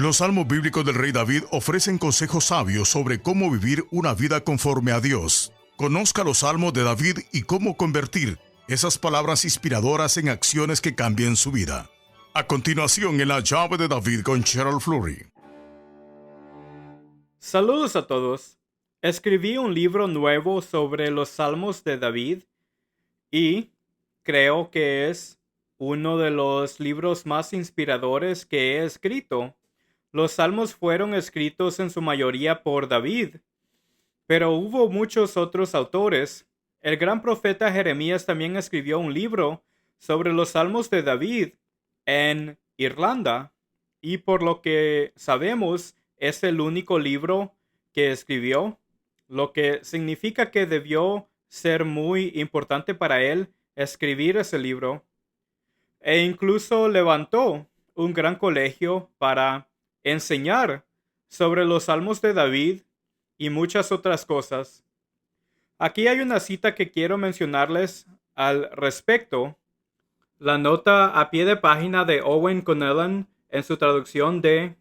Los salmos bíblicos del rey David ofrecen consejos sabios sobre cómo vivir una vida conforme a Dios. Conozca los salmos de David y cómo convertir esas palabras inspiradoras en acciones que cambien su vida. A continuación, en La llave de David con Cheryl Fleury. Saludos a todos. Escribí un libro nuevo sobre los Salmos de David y creo que es uno de los libros más inspiradores que he escrito. Los Salmos fueron escritos en su mayoría por David, pero hubo muchos otros autores. El gran profeta Jeremías también escribió un libro sobre los Salmos de David en Irlanda, y por lo que sabemos es el único libro que escribió, lo que significa que debió ser muy importante para él escribir ese libro. E incluso levantó un gran colegio para enseñar sobre los Salmos de David y muchas otras cosas. Aquí hay una cita que quiero mencionarles al respecto. La nota a pie de página de Owen Connellan en su traducción de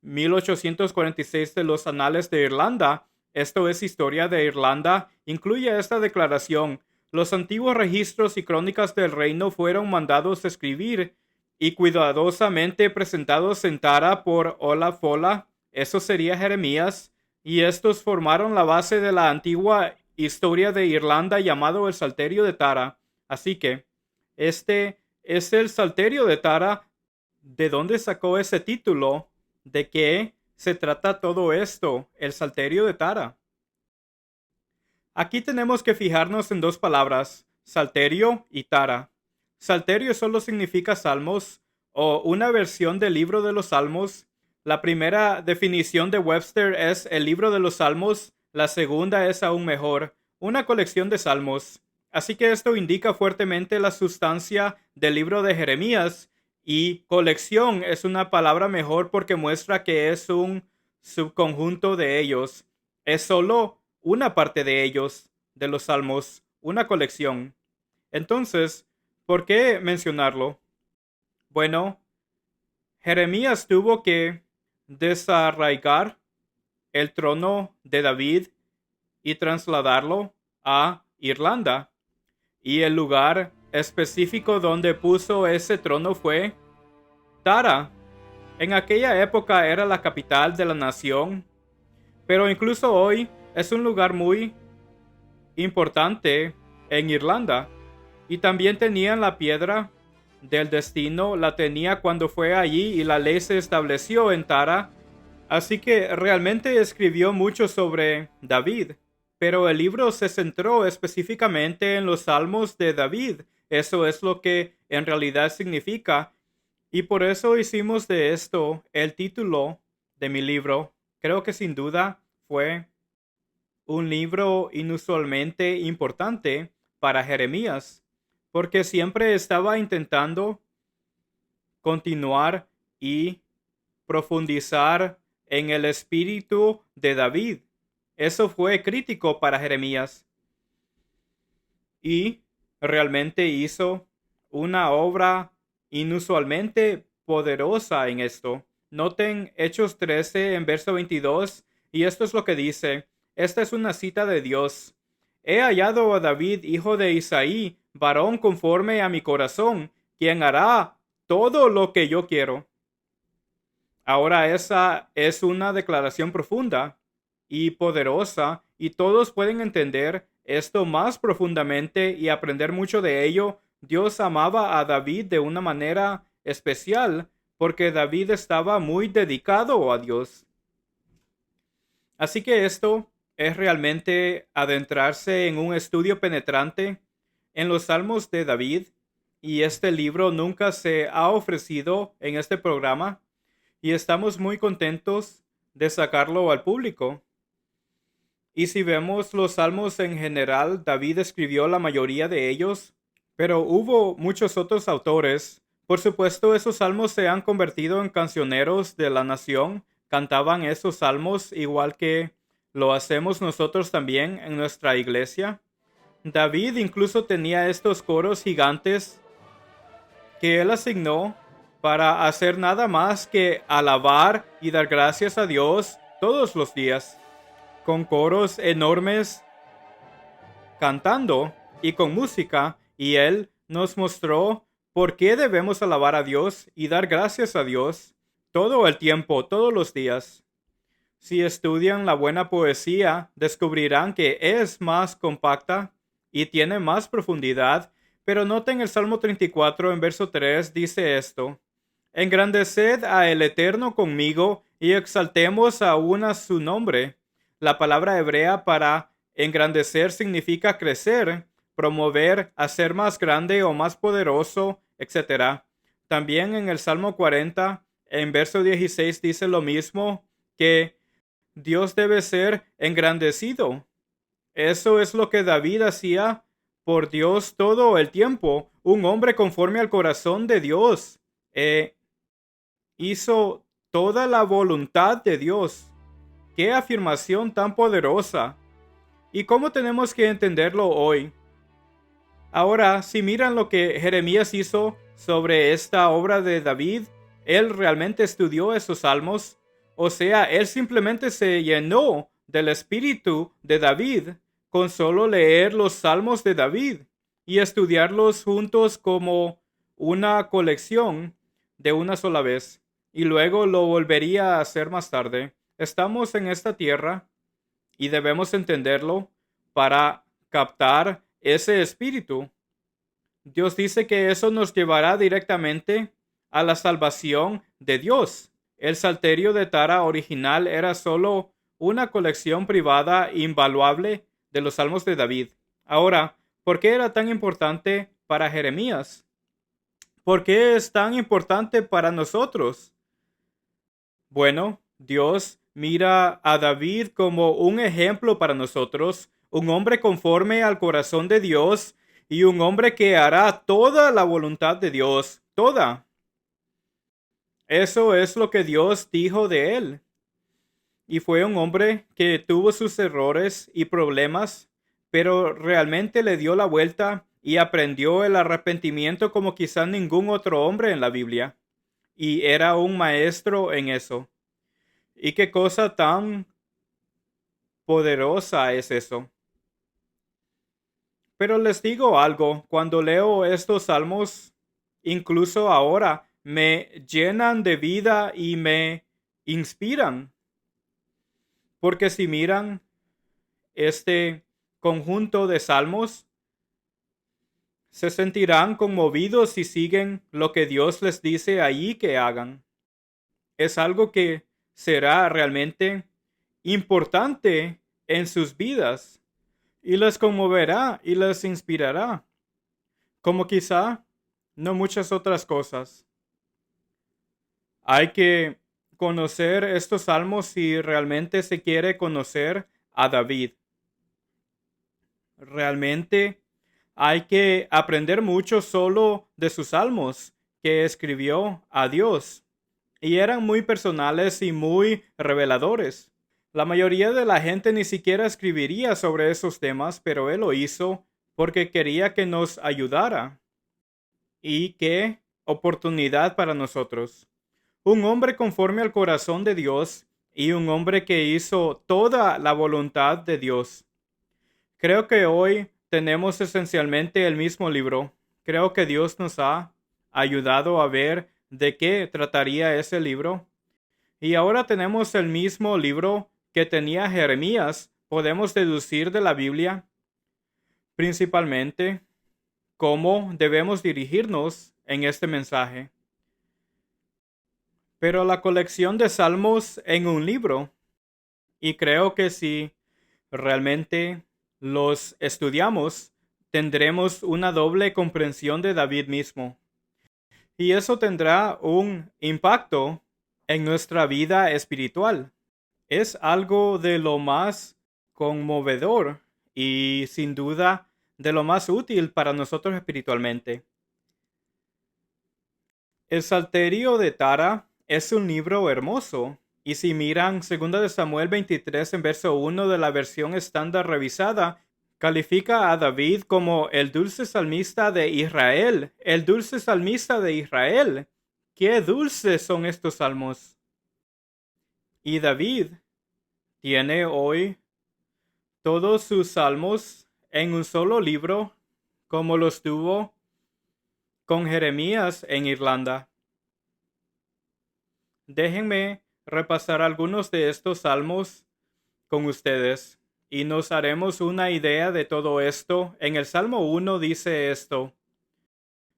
1846 de los Anales de Irlanda, esto es Historia de Irlanda, incluye esta declaración: los antiguos registros y crónicas del reino fueron mandados a escribir y cuidadosamente presentados en Tara por Olaf Fola, eso sería Jeremías, y estos formaron la base de la antigua historia de Irlanda llamado el Salterio de Tara. Así que este es el Salterio de Tara. ¿De dónde sacó ese título? ¿De qué se trata todo esto? El Salterio de Tara. Aquí tenemos que fijarnos en dos palabras: Salterio y Tara. Salterio solo significa salmos o una versión del libro de los salmos. La primera definición de Webster es el libro de los salmos. La segunda es aún mejor: una colección de salmos. Así que esto indica fuertemente la sustancia del libro de Jeremías, y colección es una palabra mejor porque muestra que es un subconjunto de ellos. Es solo una parte de ellos, de los salmos, una colección. Entonces, ¿por qué mencionarlo? Bueno, Jeremías tuvo que desarraigar el trono de David y trasladarlo a Irlanda. Y el lugar específico donde puso ese trono fue Tara. En aquella época era la capital de la nación, pero incluso hoy es un lugar muy importante en Irlanda. Y también tenían la piedra del destino, la tenía cuando fue allí y la ley se estableció en Tara. Así que realmente escribió mucho sobre David, pero el libro se centró específicamente en los salmos de David. Eso es lo que en realidad significa. Y por eso hicimos de esto el título de mi libro. Creo que sin duda fue un libro inusualmente importante para Jeremías, porque siempre estaba intentando continuar y profundizar en el espíritu de David. Eso fue crítico para Jeremías. Y realmente hizo una obra inusualmente poderosa en esto. Noten Hechos 13 en verso 22, y esto es lo que dice. Esta es una cita de Dios. He hallado a David, hijo de Isaí, varón conforme a mi corazón, quien hará todo lo que yo quiero. Ahora esa es una declaración profunda y poderosa, y todos pueden entender esto más profundamente y aprender mucho de ello. Dios amaba a David de una manera especial porque David estaba muy dedicado a Dios. Así que esto es realmente adentrarse en un estudio penetrante en los salmos de David, y este libro nunca se ha ofrecido en este programa y estamos muy contentos de sacarlo al público. Y si vemos los salmos en general, David escribió la mayoría de ellos, pero hubo muchos otros autores. Por supuesto, esos salmos se han convertido en cancioneros de la nación. Cantaban esos salmos igual que lo hacemos nosotros también en nuestra iglesia. David incluso tenía estos coros gigantes que él asignó para hacer nada más que alabar y dar gracias a Dios todos los días, con coros enormes cantando y con música, y Él nos mostró por qué debemos alabar a Dios y dar gracias a Dios todo el tiempo, todos los días. Si estudian la buena poesía, descubrirán que es más compacta y tiene más profundidad, pero noten el Salmo 34 en verso 3 dice esto: Engrandeced a el Eterno conmigo y exaltemos aún a su nombre. La palabra hebrea para engrandecer significa crecer, promover, hacer más grande o más poderoso, etc. También en el Salmo 40, en verso 16 dice lo mismo, que Dios debe ser engrandecido. Eso es lo que David hacía por Dios todo el tiempo, un hombre conforme al corazón de Dios. Hizo toda la voluntad de Dios. ¡Qué afirmación tan poderosa! ¿Y cómo tenemos que entenderlo hoy? Ahora, si miran lo que Jeremías hizo sobre esta obra de David, él realmente estudió esos salmos. O sea, él simplemente se llenó del espíritu de David con solo leer los salmos de David y estudiarlos juntos como una colección de una sola vez. Y luego lo volvería a hacer más tarde. Estamos en esta tierra y debemos entenderlo para captar ese espíritu. Dios dice que eso nos llevará directamente a la salvación de Dios. El Salterio de Tara original era solo una colección privada invaluable de los salmos de David. Ahora, ¿por qué era tan importante para Jeremías? ¿Por qué es tan importante para nosotros? Bueno, Dios mira a David como un ejemplo para nosotros, un hombre conforme al corazón de Dios y un hombre que hará toda la voluntad de Dios, toda. Eso es lo que Dios dijo de él. Y fue un hombre que tuvo sus errores y problemas, pero realmente le dio la vuelta y aprendió el arrepentimiento como quizá ningún otro hombre en la Biblia. Y era un maestro en eso. ¿Y qué cosa tan poderosa es eso? Pero les digo algo, cuando leo estos salmos, incluso ahora, me llenan de vida y me inspiran. Porque si miran este conjunto de salmos, se sentirán conmovidos si siguen lo que Dios les dice allí que hagan. Es algo que será realmente importante en sus vidas y les conmoverá y les inspirará, como quizá no muchas otras cosas. Hay que conocer estos salmos si realmente se quiere conocer a David. Realmente hay que aprender mucho solo de sus salmos que escribió a Dios. Y eran muy personales y muy reveladores. La mayoría de la gente ni siquiera escribiría sobre esos temas, pero él lo hizo porque quería que nos ayudara. Y qué oportunidad para nosotros. Un hombre conforme al corazón de Dios y un hombre que hizo toda la voluntad de Dios. Creo que hoy tenemos esencialmente el mismo libro. Creo que Dios nos ha ayudado a ver de qué trataría ese libro. Y ahora tenemos el mismo libro que tenía Jeremías. Podemos deducir de la Biblia principalmente cómo debemos dirigirnos en este mensaje. Pero la colección de salmos en un libro, y creo que si realmente los estudiamos, tendremos una doble comprensión de David mismo. Y eso tendrá un impacto en nuestra vida espiritual. Es algo de lo más conmovedor y sin duda de lo más útil para nosotros espiritualmente. El Salterio de Tara es un libro hermoso. Y si miran 2 de Samuel 23 en verso 1 de la versión estándar revisada, califica a David como el dulce salmista de Israel. El dulce salmista de Israel. qué dulces son estos salmos. Y David tiene hoy todos sus salmos en un solo libro, como los tuvo con Jeremías en Irlanda. Déjenme repasar algunos de estos salmos con ustedes y nos haremos una idea de todo esto. En el Salmo 1 dice esto: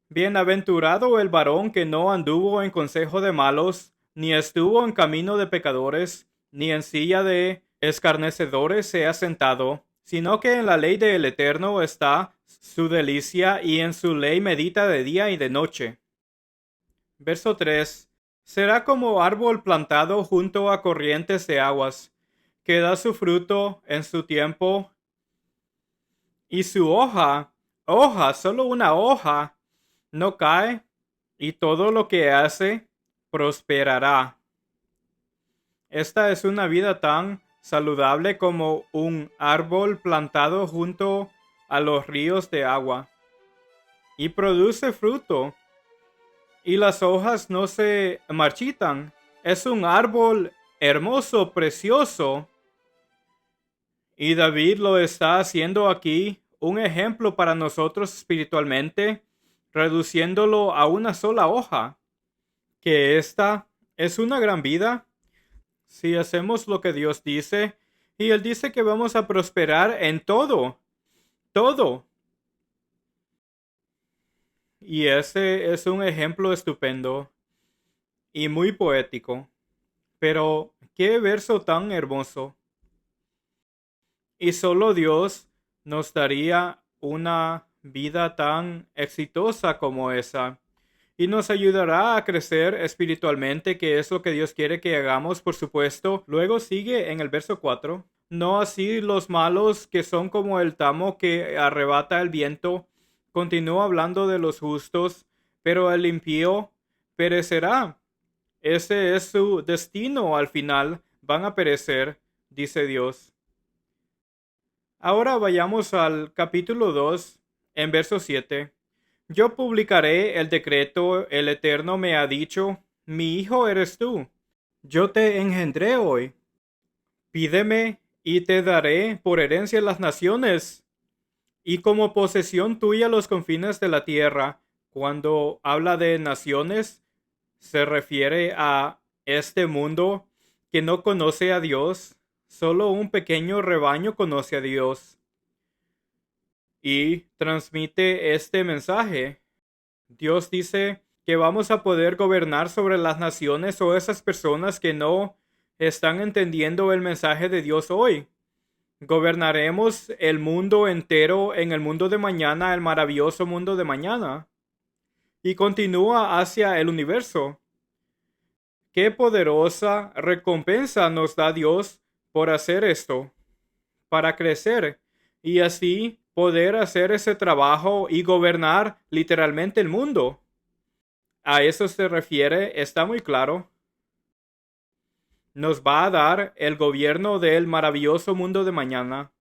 Bienaventurado el varón que no anduvo en consejo de malos, ni estuvo en camino de pecadores, ni en silla de escarnecedores se ha sentado, sino que en la ley del Eterno está su delicia, y en su ley medita de día y de noche. Verso 3. Será como árbol plantado junto a corrientes de aguas, que da su fruto en su tiempo, y su hoja, solo una hoja, no cae, y todo lo que hace prosperará. Esta es una vida tan saludable como un árbol plantado junto a los ríos de agua, y produce fruto, y las hojas no se marchitan. Es un árbol hermoso, precioso, y David lo está haciendo aquí un ejemplo para nosotros espiritualmente, reduciéndolo a una sola hoja, que esta es una gran vida si hacemos lo que Dios dice, y Él dice que vamos a prosperar en todo, todo. Y ese es un ejemplo estupendo y muy poético. Pero qué verso tan hermoso. Y solo Dios nos daría una vida tan exitosa como esa. Y nos ayudará a crecer espiritualmente, que es lo que Dios quiere que hagamos, por supuesto. Luego sigue en el verso 4. No así los malos, que son como el tamo que arrebata el viento. Continúa hablando de los justos, pero el impío perecerá. Ese es su destino al final. Van a perecer, dice Dios. Ahora vayamos al capítulo 2, en verso 7. Yo publicaré el decreto, el Eterno me ha dicho, mi hijo eres tú. Yo te engendré hoy. Pídeme y te daré por herencia las naciones y como posesión tuya los confines de la tierra. Cuando habla de naciones, se refiere a este mundo que no conoce a Dios. Solo un pequeño rebaño conoce a Dios y transmite este mensaje. Dios dice que vamos a poder gobernar sobre las naciones o esas personas que no están entendiendo el mensaje de Dios hoy. Gobernaremos el mundo entero en el mundo de mañana, el maravilloso mundo de mañana. Y continúa hacia el universo. Qué poderosa recompensa nos da Dios por hacer esto, para crecer y así poder hacer ese trabajo y gobernar literalmente el mundo. A eso se refiere, está muy claro. Nos va a dar el gobierno del maravilloso mundo de mañana.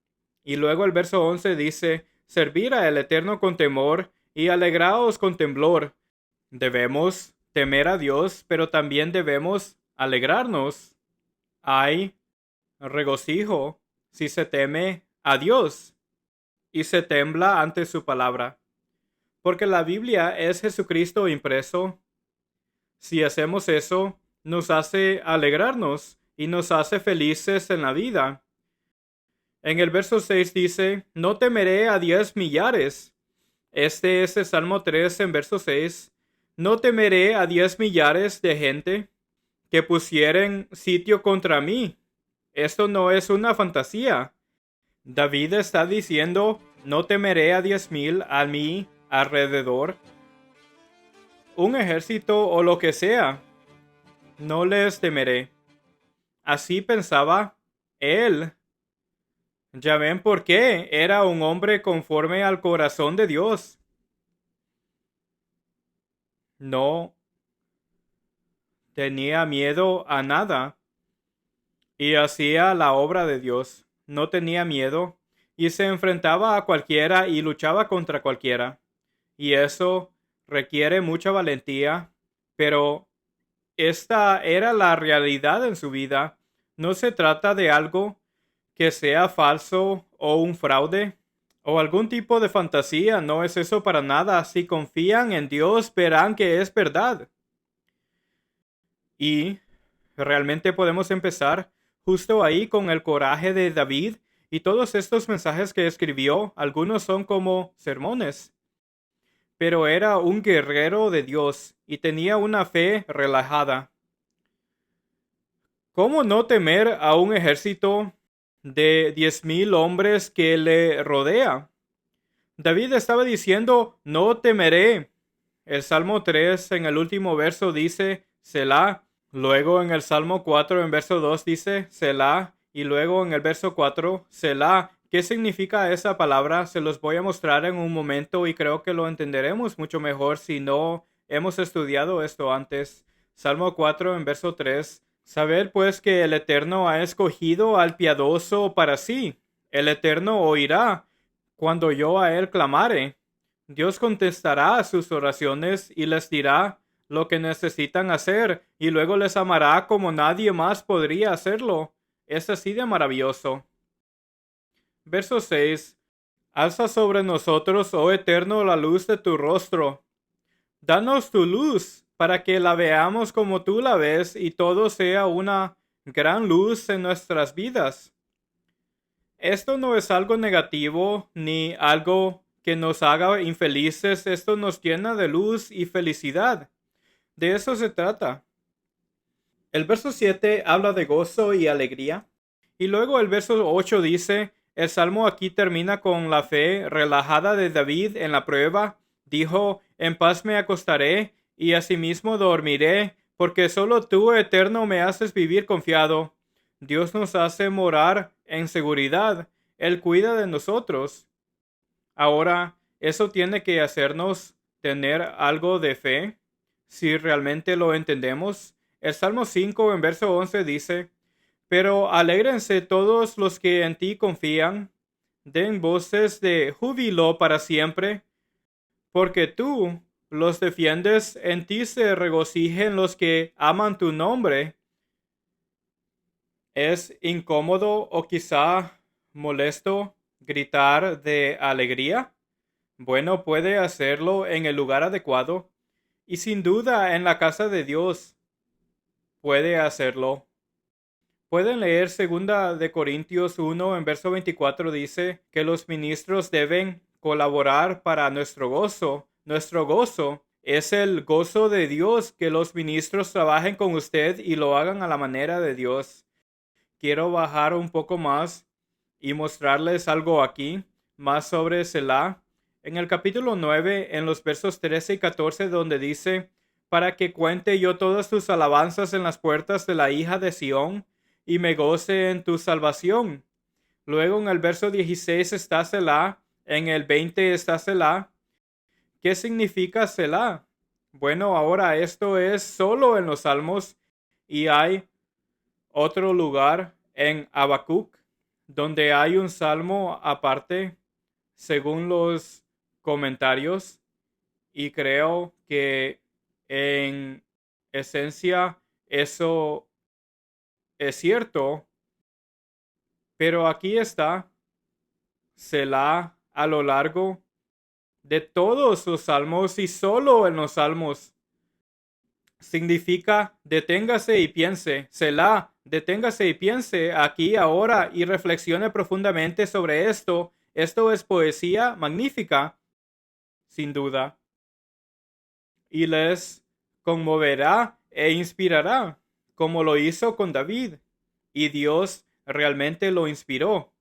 Y luego el verso 11 dice, servir al Eterno con temor y alegraos con temblor. Debemos temer a Dios, pero también debemos alegrarnos. Hay regocijo si se teme a Dios y se tembla ante su palabra. Porque la Biblia es Jesucristo impreso. Si hacemos eso, nos hace alegrarnos y nos hace felices en la vida. En el verso 6 dice, no temeré a 10 millares. Este es el Salmo 3 en verso 6. No temeré a 10 millares de gente que pusieren sitio contra mí. Esto no es una fantasía. David está diciendo, no temeré a 10,000 a mi alrededor. Un ejército o lo que sea, no les temeré. Así pensaba él. Ya ven por qué era un hombre conforme al corazón de Dios. No tenía miedo a nada y hacía la obra de Dios. No tenía miedo y se enfrentaba a cualquiera y luchaba contra cualquiera. Y eso requiere mucha valentía, pero esta era la realidad en su vida. No se trata de algo que sea falso o un fraude o algún tipo de fantasía. No es eso para nada. Si confían en Dios, verán que es verdad. Y realmente podemos empezar justo ahí con el coraje de David y todos estos mensajes que escribió. Algunos son como sermones, pero era un guerrero de Dios y tenía una fe relajada. ¿Cómo no temer a un ejército de 10,000 hombres que le rodea? David estaba diciendo, no temeré. El Salmo 3 en el último verso dice, Selah. Luego en el Salmo 4 en verso 2 dice, Selah. Y luego en el verso 4, Selah. ¿Qué significa esa palabra? Se los voy a mostrar en un momento y creo que lo entenderemos mucho mejor si no hemos estudiado esto antes. Salmo 4 en verso 3. Saber pues que el Eterno ha escogido al piadoso para sí. El Eterno oirá cuando yo a él clamare. Dios contestará a sus oraciones y les dirá lo que necesitan hacer y luego les amará como nadie más podría hacerlo. Es así de maravilloso. Verso 6. Alza sobre nosotros, oh Eterno, la luz de tu rostro. Danos tu luz para que la veamos como tú la ves y todo sea una gran luz en nuestras vidas. Esto no es algo negativo ni algo que nos haga infelices. Esto nos llena de luz y felicidad. De eso se trata. El verso 7 habla de gozo y alegría. Y luego el verso 8 dice, el salmo aquí termina con la fe relajada de David en la prueba. Dijo, en paz me acostaré y asimismo dormiré, porque solo tú, Eterno, me haces vivir confiado. Dios nos hace morar en seguridad. Él cuida de nosotros. Ahora, eso tiene que hacernos tener algo de fe, si realmente lo entendemos. El Salmo 5 en verso 11 dice, pero alégrense todos los que en ti confían, den voces de júbilo para siempre, porque tú los defiendes, en ti se regocijen los que aman tu nombre. ¿Es incómodo o quizá molesto gritar de alegría? Bueno, puede hacerlo en el lugar adecuado y sin duda en la casa de Dios puede hacerlo. Pueden leer 2 de Corintios 1 en verso 24 dice que los ministros deben colaborar para nuestro gozo. Nuestro gozo es el gozo de Dios, que los ministros trabajen con usted y lo hagan a la manera de Dios. Quiero bajar un poco más y mostrarles algo aquí, más sobre Selah. En el capítulo 9, en los versos 13 y 14, donde dice, para que cuente yo todas tus alabanzas en las puertas de la hija de Sión, y me goce en tu salvación. Luego en el verso 16 está Selah, en el 20 está Selah. ¿Qué significa Selah? Bueno, ahora esto es solo en los Salmos y hay otro lugar en Habacuc donde hay un salmo aparte según los comentarios y creo que en esencia eso es cierto, pero aquí está Selah a lo largo de todos los salmos y solo en los salmos. Significa deténgase y piense. Selah, deténgase y piense aquí ahora y reflexione profundamente sobre esto. Esto es poesía magnífica, sin duda, y les conmoverá e inspirará, como lo hizo con David, y Dios realmente lo inspiró.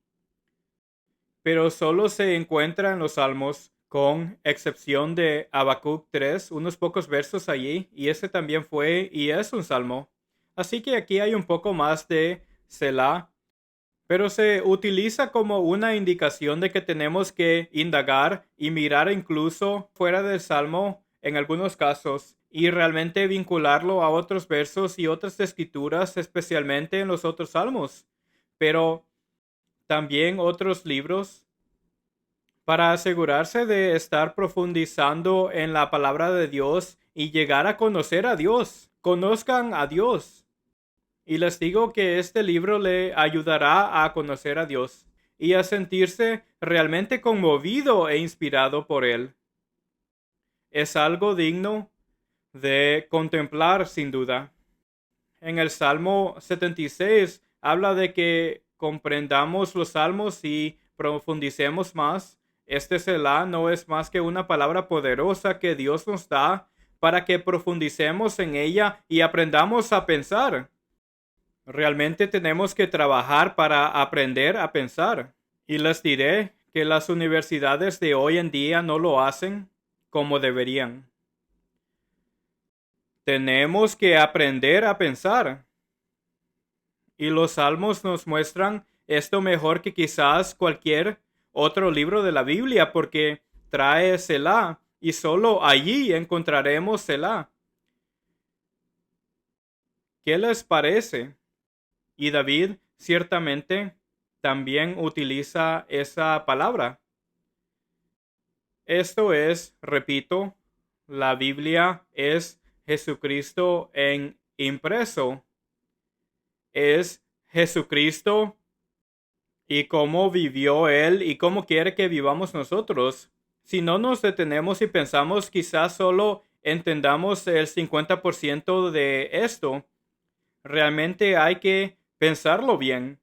Pero solo se encuentra en los Salmos, con excepción de Habacuc 3, unos pocos versos allí, y ese también fue y es un salmo. Así que aquí hay un poco más de Selah, pero se utiliza como una indicación de que tenemos que indagar y mirar incluso fuera del salmo en algunos casos y realmente vincularlo a otros versos y otras escrituras, especialmente en los otros salmos, pero también otros libros, para asegurarse de estar profundizando en la palabra de Dios y llegar a conocer a Dios. conozcan a Dios. Y les digo que este libro le ayudará a conocer a Dios y a sentirse realmente conmovido e inspirado por Él. Es algo digno de contemplar, sin duda. En el Salmo 76 habla de que comprendamos los salmos y profundicemos más. Este Selah no es más que una palabra poderosa que Dios nos da para que profundicemos en ella y aprendamos a pensar. Realmente tenemos que trabajar para aprender a pensar. Y les diré que las universidades de hoy en día no lo hacen como deberían. Tenemos que aprender a pensar. Y los salmos nos muestran esto mejor que quizás cualquier otro libro de la Biblia porque trae Selah y solo allí encontraremos Selah. ¿Qué les parece? Y David ciertamente también utiliza esa palabra. Esto es, repito, la Biblia es Jesucristo en impreso. Es Jesucristo y cómo vivió Él y cómo quiere que vivamos nosotros. Si no nos detenemos y pensamos, quizás solo entendamos el 50% de esto. Realmente hay que pensarlo bien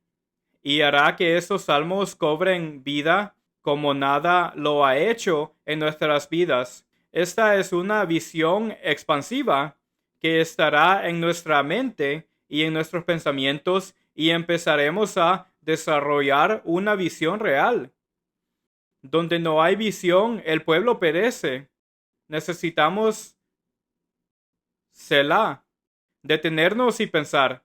y hará que esos salmos cobren vida como nada lo ha hecho en nuestras vidas. Esta es una visión expansiva que estará en nuestra mente y en nuestros pensamientos y empezaremos a desarrollar una visión real. Donde no hay visión, el pueblo perece. Necesitamos Selah, detenernos y pensar.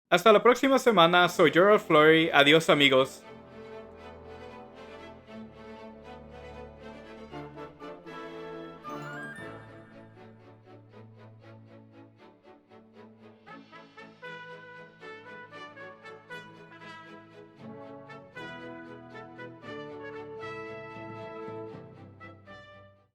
Hasta la próxima semana, soy Gerald Flory. Adiós amigos.